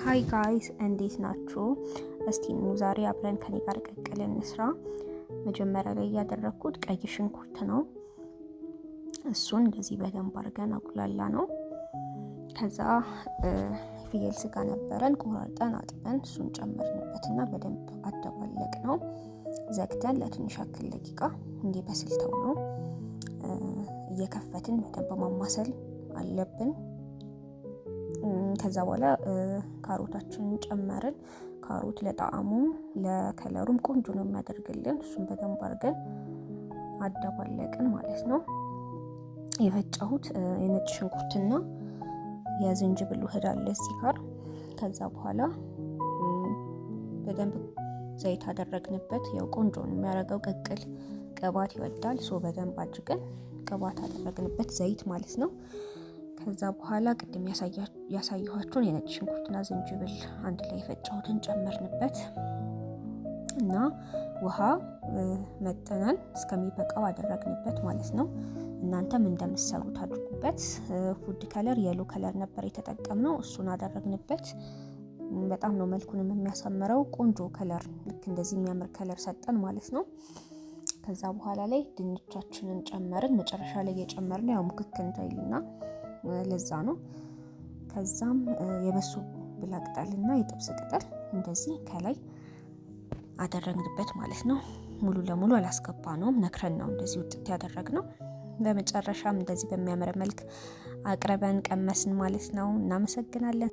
ሃይ ጋይስ እንዴት ናችሁ? እስቲ ዛሬ አብረን ከኔ ጋር ቅቅል እንስራ። መጀመሪያ ላይ ያደረኩት ቀይ ሽንኩርት ነው። እሱን እንደዚህ በደንብ አድርገን አቁላላ ነው። ከዛ ፍየል ስጋ ነበረን ቆራርጠን አጥበን እሱን ጨመርንበትና በደንብ አደባለቅ ነው። ዘግተን ለትንሽ ያክል ደቂቃ እንዲበስል ተው ነው። እየከፈትን በደንብ ማማሰል አለብን። ከዛ በኋላ ካሮታችንን ጨመርን። ካሮት ለጣዕሙ ለከለሩም ቆንጆ ነው የሚያደርግልን። እሱን በደንብ አድርገን አደባለቅን ማለት ነው። የፈጨሁት የነጭ ሽንኩርትና የዝንጅብል ውህድ አለ እዚህ ጋር። ከዛ በኋላ በደንብ ዘይት አደረግንበት። ያው ቆንጆ ነው የሚያደርገው። ቅቅል ቅባት ይወዳል። በደንብ አድርገን ቅባት አደረግንበት፣ ዘይት ማለት ነው። ከዛ በኋላ ቅድም ያሳየኋችሁን የነጭ ሽንኩርትና ዝንጅብል አንድ ላይ የፈጨሁትን ጨመርንበት እና ውሃ መጠነን እስከሚበቃው አደረግንበት ማለት ነው። እናንተም እንደምትሰሩት አድርጉበት። ፉድ ከለር የሎ ከለር ነበር የተጠቀምነው፣ እሱን አደረግንበት። በጣም ነው መልኩንም የሚያሳምረው። ቆንጆ ከለር፣ ልክ እንደዚህ የሚያምር ከለር ሰጠን ማለት ነው። ከዛ በኋላ ላይ ድንቻችንን ጨመርን። መጨረሻ ላይ የጨመርነው ያው ሙክክ እንዳይልና ለዛ ነው። ከዛም የበሱ ብላ ቅጠልና የጥብስ ቅጠል እንደዚህ ከላይ አደረግንበት ማለት ነው። ሙሉ ለሙሉ አላስገባነውም፣ ነክረን ነው እንደዚህ ውጥት ያደረግነው። በመጨረሻም እንደዚህ በሚያምር መልክ አቅርበን ቀመስን ማለት ነው። እናመሰግናለን።